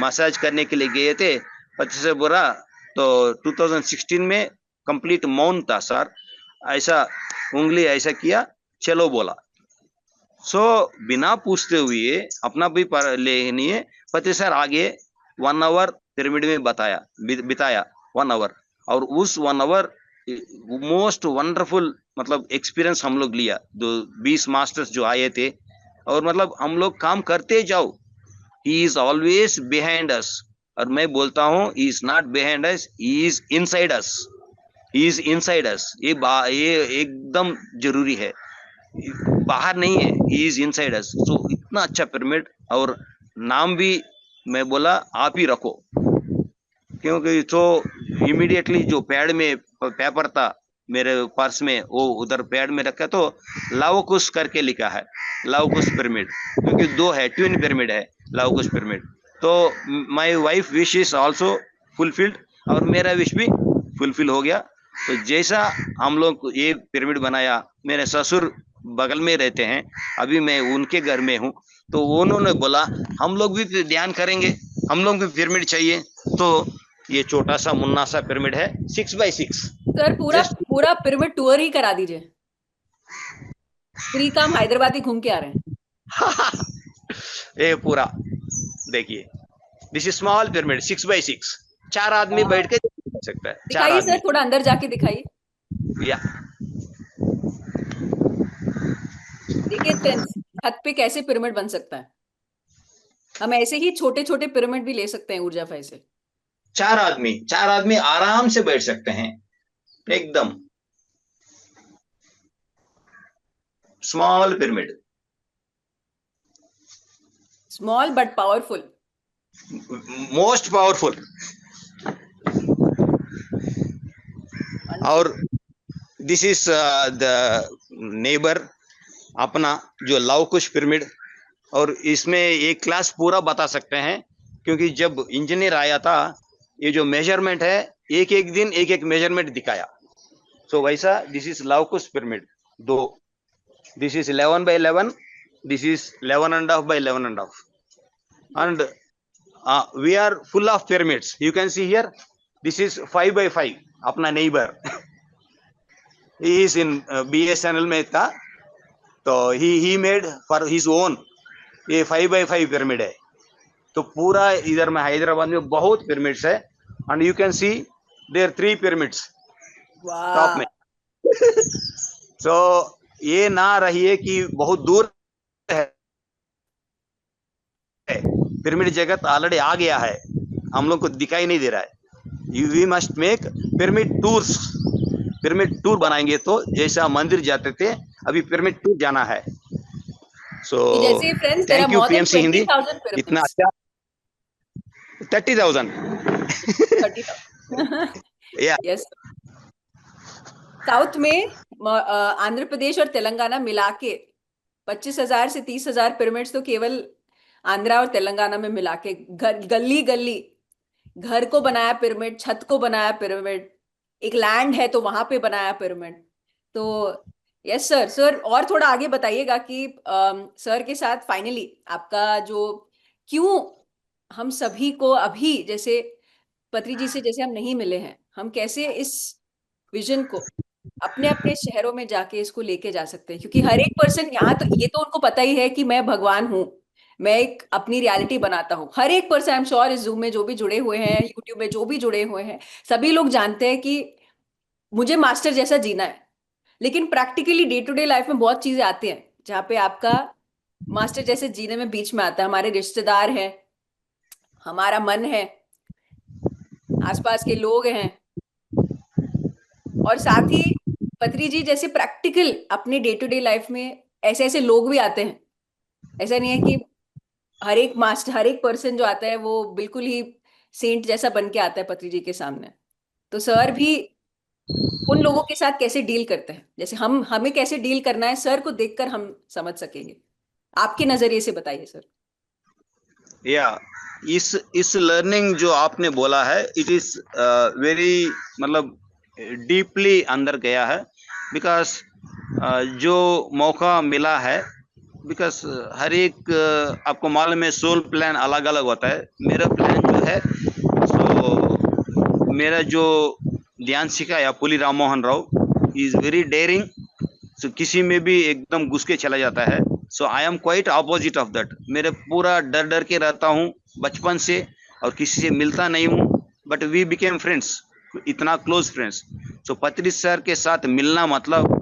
मसाज करने के लिए गए थे, पति सर बोला, तो 2016 में कंप्लीट मौन था सर, ऐसा उंगली ऐसा किया, चलो बोला। सो बिना पूछते हुए अपना भी लेनी, पति सर आगे 1 आवर पिरामिड में बिताया 1 आवर, और उस 1 आवर मोस्ट वंडरफुल मतलब एक्सपीरियंस हम लोग लिया। 20 मास्टर्स जो आए थे, और मतलब हम लोग काम करते जाओ, he is always behind us. और मैं बोलता हूँ, he is not behind us, he is inside us, he is inside us. ये एकदम जरूरी है, बाहर नहीं है, ही इज इनसाइड अस। तो इतना अच्छा पिरामिड, और नाम भी मैं बोला आप ही रखो, क्योंकि तो इमीडिएटली जो पैड में पेपर था मेरे पर्स में, वो उधर पैड में रखा, तो लाओकुश करके लिखा है, लाओकुश पिरामिड, क्योंकि 2 है, ट्विन पिरामिड है लाओकुश पिरामिड। तो my wife wish is also fulfilled, और मेरा विश भी फुलफिल हो गया। तो जैसा हम लोग ये पिरामिड बनाया, मेरे ससुर बगल में रहते हैं, अभी मैं उनके घर में हूँ, तो उन्होंने बोला हम लोग भी ध्यान करेंगे, हम लोग भी पिरामिड चाहिए। तो ये छोटा सा मुन्ना सा पिरामिड है, 6x6।
सर पूरा
जस्ट
पूरा पिरामिड टूर ही करा दीजिए, फ्री काम हैदराबाद ही घूम के आ रहे हैं।
ये पूरा देखिए, this is small pyramid 6x6, 4 आदमी बैठ के देख सकता है, 4
दिखाइए
आदमी।
सर, थोड़ा अंदर जाके दिखाइए।
या
देखिए छत पे कैसे पिरामिड बन सकता है। हम ऐसे ही छोटे छोटे पिरामिड भी ले सकते हैं ऊर्जा फाई से।
4 आदमी आराम से बैठ सकते हैं, एकदम small pyramid,
small but powerful.
Most powerful. और दिस इज द नेबर अपना जो लाओकुश पिरामिड। और इसमें एक क्लास पूरा बता सकते हैं, क्योंकि जब इंजीनियर आया था, ये जो मेजरमेंट है, एक एक दिन एक एक मेजरमेंट दिखाया। सो वैसा दिस इज लाओकुश pyramid 2, this is 11x11, this is 11.5x11.5, and we are full of pyramids. You can see here, this is 5x5, अपना neighbor he is in BSNL में था, तो he made for his own, ये 5x5 पिरामिड है। तो पूरा इधर में हैदराबाद में बहुत पिरामिड्स है, and you can see there 3 pyramids top में। सो ये ना रहिए कि बहुत दूर है, पिरामिड जगत ऑलरेडी आ गया है, हम लोग को दिखाई नहीं दे रहा है। We must make pyramid tours, pyramid tour बनाएंगे, तो जैसा मंदिर जाते थे, अभी पिरामिड टूर जाना है। सो
जैसे friends, there are
thank you
more than
PMC Hindi,
20,000
इतना
pyramids।
अच्छा। 30,000
30,000
या
यस। साउथ में आंध्र प्रदेश और तेलंगाना मिला के 25,000 से 30,000 पिरामिड्स तो केवल आंध्रा और तेलंगाना में मिला के, गली गली घर को बनाया पिरामिड, छत को बनाया पिरामिड, एक लैंड है तो वहां पे बनाया पिरामिड। तो यस सर। सर और थोड़ा आगे बताइएगा कि सर के साथ फाइनली आपका जो, क्यों हम सभी को अभी, जैसे पत्री जी से जैसे हम नहीं मिले हैं, हम कैसे इस विजन को अपने अपने शहरों में जाके इसको लेके जा सकते हैं, क्योंकि हर एक पर्सन यहाँ, तो ये तो उनको पता ही है कि मैं भगवान हूँ, मैं एक अपनी रियलिटी बनाता हूँ। हर एक पर्सन, आई एम श्योर, इस जूम में जो भी जुड़े हुए हैं, यूट्यूब में जो भी जुड़े हुए हैं, सभी लोग जानते हैं कि मुझे मास्टर जैसा जीना है। लेकिन practically day to day life में बहुत चीजें आती हैं जहाँ पे आपका मास्टर जैसे जीने में बीच में आता है। हमारे रिश्तेदार हैं, हमारा मन है, आसपास के लोग हैं, और साथ ही पत्री जी जैसे प्रैक्टिकल अपने डे टू डे लाइफ में ऐसे ऐसे लोग भी आते हैं। ऐसा नहीं है कि हर एक मास्टर, हर एक पर्सन जो आता है वो बिल्कुल ही सेंट जैसा बन के आता है पत्री जी के सामने। तो सर भी उन लोगों के साथ कैसे डील करते हैं, जैसे हमें कैसे डील करना है, सर को देखकर हम समझ सकेंगे। आपके नजरिए से बताइए सर।
या इस लर्निंग जो आपने बोला है, इट इज वेरी मतलब डीपली अंदर गया है, बिकॉज जो मौका मिला है, बिकॉज हर एक आपको मालूम है सोल प्लान अलग अलग होता है। मेरा प्लान जो है, सो मेरा जो ध्यान सिखाया Puli Ram Mohan Rao is very daring. So किसी में भी एकदम घुस के चला जाता है। So I am quite opposite of that. मेरे पूरा डर डर के रहता हूँ बचपन से, और किसी से मिलता नहीं हूँ, बट वी बिकेम फ्रेंड्स, इतना क्लोज फ्रेंड्स। सो पत्री सर के साथ मिलना मतलब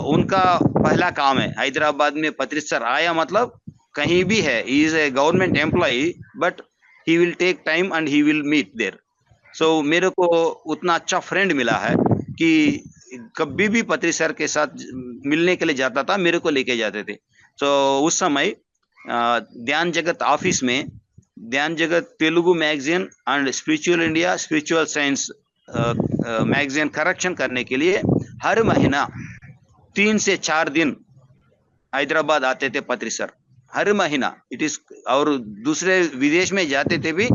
उनका पहला काम है। हैदराबाद में पत्री सर आया मतलब कहीं भी है, he is a government employee, but he will take time and he will meet there. So मेरे को उतना अच्छा फ्रेंड मिला है कि कभी भी पत्री सर के साथ मिलने के लिए जाता था, मेरे को लेके जाते थे। सो उस समय ध्यान जगत ऑफिस में ध्यान जगत Telugu magazine and spiritual India spiritual science magazine correction करने के लिए हर महीना 3 से 4 दिन हैदराबाद आते थे पत्री सर, हर महीना। इट इज, और दूसरे विदेश में जाते थे भी।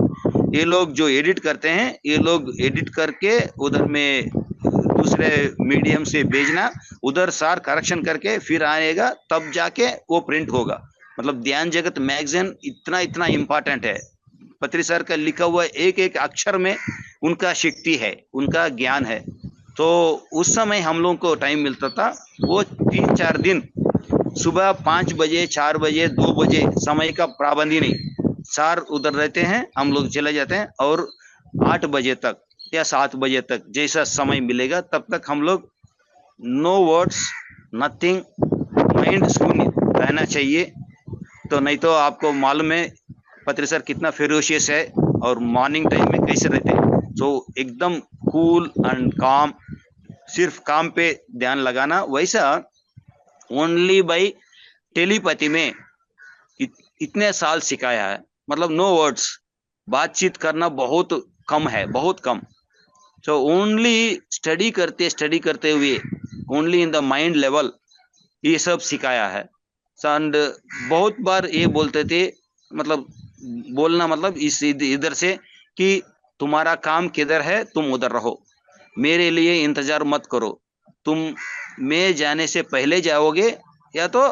ये लोग जो एडिट करते हैं, ये लोग एडिट करके उधर में दूसरे मीडियम से भेजना, उधर सार करेक्शन करके फिर आएगा, तब जाके वो प्रिंट होगा। मतलब ध्यान जगत मैगजीन इतना इतना इम्पोर्टेंट है। पत्री सर का लिखा हुआ एक एक अक्षर में उनका शक्ति है, उनका ज्ञान है। तो उस समय हम लोग को टाइम मिलता था, वो 3-4 दिन सुबह 5 बजे 4 बजे 2 बजे, समय का पाबंदी नहीं, सर उधर रहते हैं, हम लोग चले जाते हैं, और 8 बजे तक या 7 बजे तक जैसा समय मिलेगा तब तक हम लोग नो वर्ड्स नथिंग, माइंड शून्य रहना चाहिए। तो नहीं तो आपको मालूम है पत्री सर कितना फेरोशियस है, और मॉर्निंग टाइम में कैसे रहते हैं। तो एकदम कूल एंड काम, सिर्फ काम पे ध्यान लगाना। वैसा ओनली बाई टेलीपैथी में इतने साल सिखाया है। मतलब नो वर्ड्स, बातचीत करना बहुत कम है, बहुत कम। सो ओनली स्टडी करते हुए only in the mind level ये सब सिखाया है। एंड बहुत बार ये बोलते थे, मतलब बोलना मतलब इस इधर से कि तुम्हारा काम किधर है, तुम उधर रहो, मेरे लिए इंतजार मत करो। तुम मैं जाने से पहले जाओगे या तो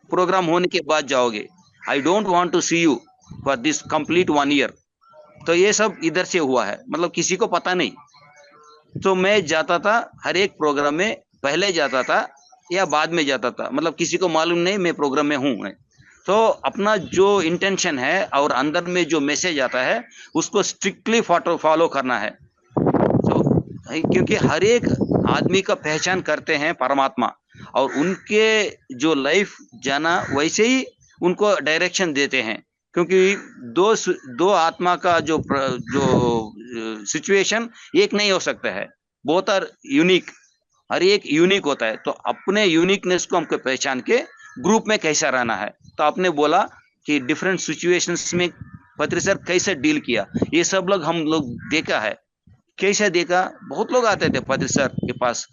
प्रोग्राम होने के बाद जाओगे। I don't want to see you for this complete 1 year. तो ये सब इधर से हुआ है, मतलब किसी को पता नहीं। तो मैं जाता था हर एक प्रोग्राम में, पहले जाता था या बाद में जाता था, मतलब किसी को मालूम नहीं मैं प्रोग्राम में हूँ। तो अपना जो इंटेंशन है और अंदर में जो मैसेज आता है उसको स्ट्रिक्टली फॉलो करना है। तो क्योंकि हर एक आदमी का पहचान करते हैं परमात्मा, और उनके जो लाइफ जाना वैसे ही उनको डायरेक्शन देते हैं। क्योंकि दो आत्मा का जो सिचुएशन एक नहीं हो सकता है, बोथ आर यूनिक, हर एक यूनिक होता है। तो अपने यूनिकनेस को हमको पहचान के ग्रुप में कैसा रहना है। तो आपने बोला कि डिफरेंट सिचुएशंस में पत्री सर कैसे डील किया, ये सब लोग हम लोग देखा है। कैसे देखा, बहुत लोग आते थे पत्री सर के पास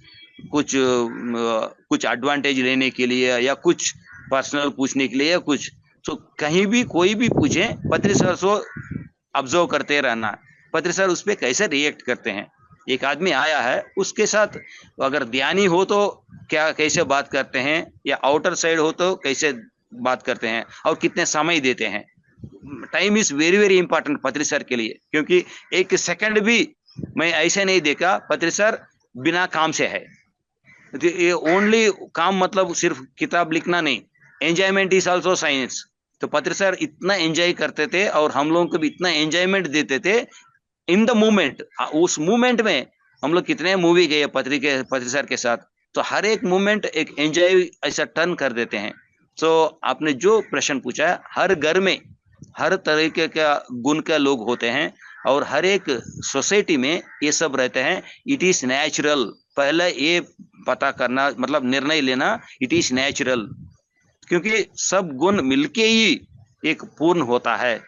कुछ एडवांटेज लेने के लिए या कुछ पर्सनल पूछने के लिए या कुछ। तो कहीं भी कोई भी पूछे, पत्री सर को ऑब्जर्व करते रहना, पत्री सर उस पर कैसे रिएक्ट करते हैं। एक आदमी आया है, उसके साथ अगर ध्यानी हो तो क्या कैसे बात करते हैं, या आउटर साइड हो तो कैसे बात करते हैं, और कितने समय देते हैं। Time is very very important पत्री सर के लिए। क्योंकि एक सेकंड भी मैं ऐसे नहीं देखा पत्री सर बिना काम से है। ये ओनली काम मतलब सिर्फ किताब लिखना नहीं, एंजॉयमेंट इज आल्सो साइंस। तो पत्री सर इतना एंजॉय करते थे और हम लोगों को भी इतना एंजॉयमेंट देते थे इन द मूवमेंट। उस मूवमेंट में हम लोग कितने मूवी गए पत्री सर के साथ, तो हर एक मूवमेंट एक एंजॉय ऐसा टर्न कर देते हैं। तो आपने जो प्रश्न पूछा है, हर घर में हर तरीके का गुण के लोग होते हैं और हर एक सोसाइटी में ये सब रहते हैं। इट इज नेचुरल, पहले ये पता करना मतलब निर्णय लेना, इट इज नेचुरल, क्योंकि सब गुण मिलके ही एक पूर्ण होता है।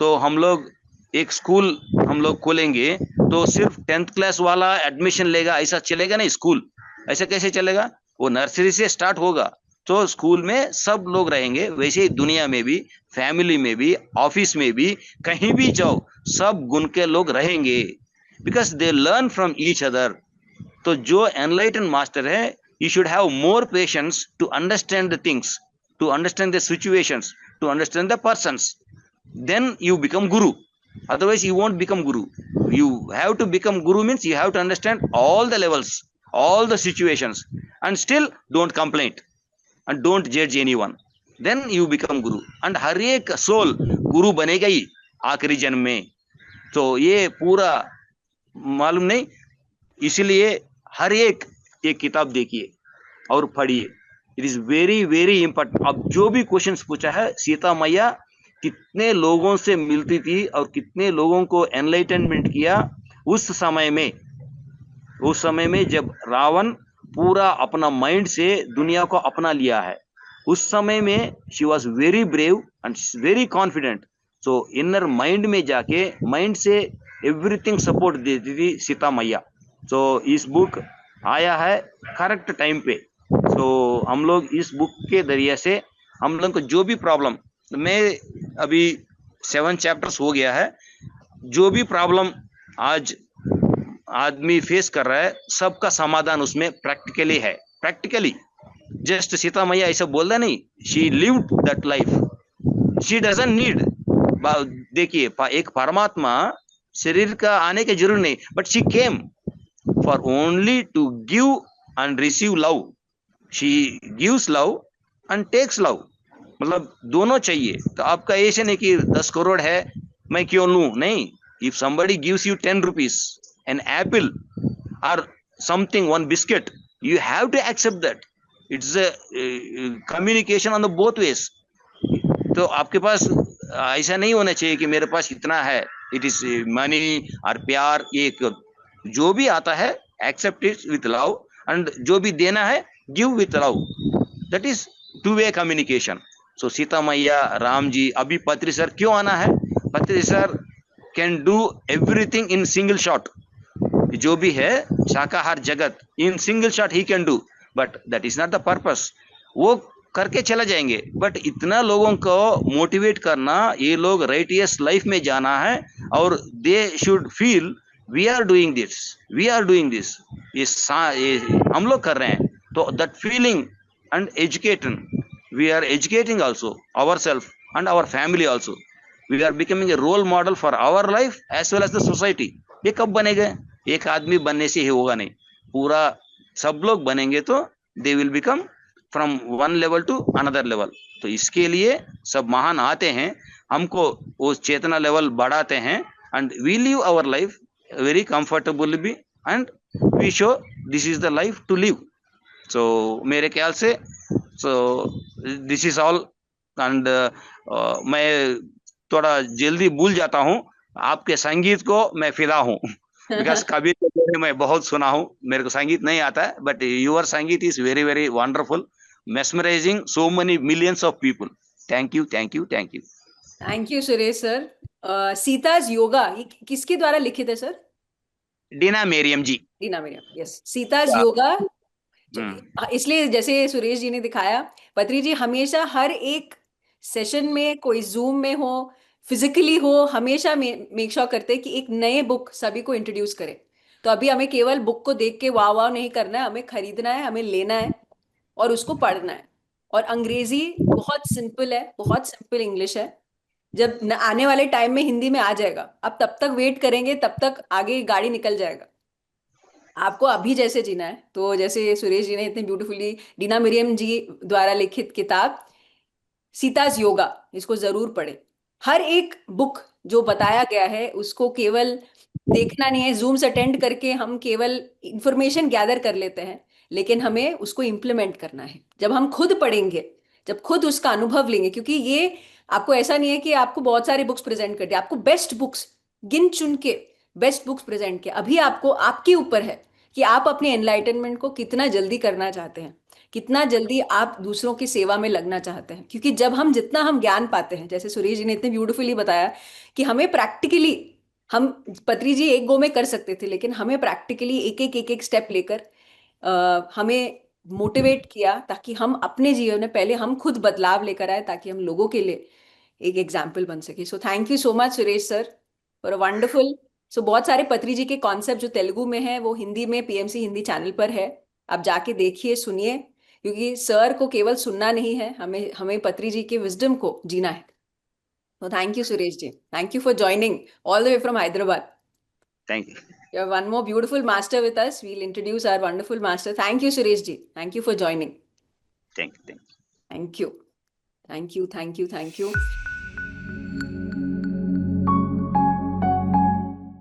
तो हम लोग एक स्कूल हम लोग खोलेंगे तो सिर्फ 10th क्लास वाला एडमिशन लेगा ऐसा चलेगा नहीं स्कूल, ऐसा कैसे चलेगा? वो नर्सरी से स्टार्ट होगा। तो स्कूल में सब लोग रहेंगे, वैसे ही दुनिया में भी, फैमिली में भी, ऑफिस में भी, कहीं भी जाओ सब गुण के लोग रहेंगे, because they learn from each other. तो जो एनलाइटन मास्टर है, you should have more patience to understand the things, to understand the situations, to understand the persons. Then you become guru. Otherwise, you won't become guru. You have to become guru means you have to understand all the levels, all the situations, and still don't complain and don't judge anyone. Then you become guru. And हर एक soul गुरु बनेगा ही आखिरी जन्म में। तो ये पूरा मालूम नहीं, इसलिए हर एक किताब देखिए और पढ़िए, it is very very important. अब जो भी क्वेश्चंस पूछा है, सीता मैया कितने लोगों से मिलती थी और कितने लोगों को एनलाइटनमेंट किया उस समय में, उस समय में जब रावण पूरा अपना माइंड से दुनिया को अपना लिया है, उस समय में she was very brave and very confident. So inner mind में जाके माइंड से एवरीथिंग सपोर्ट देती थी सीता मैया। तो इस बुक आया है करेक्ट टाइम पे। तो हम लोग इस बुक के जरिए से हम लोग को जो भी प्रॉब्लम, मैं अभी 7 चैप्टर्स हो गया है, जो भी प्रॉब्लम आज आदमी फेस कर रहा है सबका समाधान उसमें प्रैक्टिकली है। प्रैक्टिकली जस्ट सीता मैया ऐसा बोलता नहीं, she lived that life, she doesn't need. देखिए एक परमात्मा शरीर का आने की जरूर नहीं, but she came for only to give and receive love. She gives love and takes love, मतलब दोनों चाहिए। तो आपका ऐसे नहीं कि 10 करोड़ है मैं क्यों लूं, नहीं। If somebody gives you 10 rupees, an apple or something, one biscuit, you have to accept that. It's a communication on the both ways. तो आपके पास ऐसा नहीं होना चाहिए कि मेरे पास इतना है, इट इज मनी और प्यार। एक जो भी आता है accept it with love, and जो भी देना है give with love, that is two way communication. So Sita मैया, राम जी, अभी पत्री सर क्यों आना है? पत्री sir can do everything in single shot. जो भी है शाकाहार जगत in single shot he can do, but that is not the purpose. वो करके चला जाएंगे, बट इतना लोगों को मोटिवेट करना, ये लोग राइटियस लाइफ में जाना है और they should feel we are doing this, we are doing this, ये हम लोग कर रहे हैं। तो that feeling and educating, we are educating also our self and our family also. We are becoming a role model for our life as well as the society. ये कब बनेगा? एक आदमी बनने से ही होगा नहीं, पूरा सब लोग बनेंगे तो they will become from one level to another level. तो इसके लिए सब महान आते हैं, हमको वो चेतना लेवल बढ़ाते हैं, and we live our life very comfortably भी, and we show this is the life to live. So मेरे ख्याल से so this is all. And मैं थोड़ा जल्दी भूल जाता हूँ, आपके संगीत को मैं फिदा हूँ बिकॉज कबीर के बारे में बहुत सुना हूँ, मेरे को संगीत नहीं आता है, बट योर संगीत is very very wonderful, mesmerizing so many millions of people. Thank you, thank you, thank you.
Thank you Suresh sir. Sita's yoga ये किसके द्वारा लिखित है sir?
Deena Miriam ji.
Deena Miriam, yes. Sita's yoga. इसलिए जैसे सुरेश जी ने दिखाया, पत्री जी हमेशा हर एक सेशन में, कोई जूम में हो, फिजिकली हो, हमेशा मेक श्योर करते हैं कि एक नए बुक सभी को इंट्रोड्यूस करें। तो अभी हमें केवल बुक को देख के वाह वाह नहीं करना है, हमें खरीदना है, हमें लेना है और उसको पढ़ना है। और अंग्रेजी बहुत सिंपल है, बहुत सिंपल इंग्लिश है। जब आने वाले टाइम में हिंदी में आ जाएगा, अब तब तक वेट करेंगे, तब तक आगे गाड़ी निकल जाएगा। आपको अभी जैसे जीना है, तो जैसे सुरेश जी ने इतने ब्यूटीफुली डीना मरियम जी द्वारा लिखित किताब सीताज योगा, इसको जरूर पढ़ें। हर एक बुक जो बताया गया है उसको केवल देखना नहीं है, जूम्स अटेंड करके हम केवल इंफॉर्मेशन गैदर कर लेते हैं, लेकिन हमें उसको इम्प्लीमेंट करना है। जब हम खुद पढ़ेंगे, जब खुद उसका अनुभव लेंगे, क्योंकि ये आपको ऐसा नहीं है कि आपको बहुत सारी बुक्स प्रेजेंट कर दी, आपको बेस्ट बुक्स गिन चुन के बेस्ट बुक्स प्रेजेंट किया। अभी आपको, आपके ऊपर है कि आप अपने एनलाइटनमेंट को कितना जल्दी करना चाहते हैं, कितना जल्दी आप दूसरों की सेवा में लगना चाहते हैं। क्योंकि जब हम, जितना हम ज्ञान पाते हैं, जैसे सुरेश जी ने इतने ब्यूटीफुली बताया कि हमें प्रैक्टिकली, हम पत्री जी एक गो में कर सकते थे, लेकिन हमें प्रैक्टिकली एक एक स्टेप लेकर हमें मोटिवेट किया, ताकि हम अपने जीवन में पहले हम खुद बदलाव लेकर आए, ताकि हम लोगों के लिए एक एग्जाम्पल बन सके। So thank you so much Suresh sir for a wonderful. So बहुत सारे पत्री जी के कॉन्सेप्ट जो तेलुगु में है, वो हिंदी में पीएमसी हिंदी चैनल पर है, आप जाके देखिए, सुनिए, क्योंकि सर को केवल सुनना नहीं है, हमें हमें पत्री जी के विजडम को जीना है। तो thank you Suresh ji, thank you for joining all the way from Hyderabad.
Thank you,
You have one more beautiful master with us. We'll introduce our wonderful master. Thank you, Suresh ji. Thank you for joining.
Thank you, thank you.
Thank you. Thank you. Thank you. Thank you.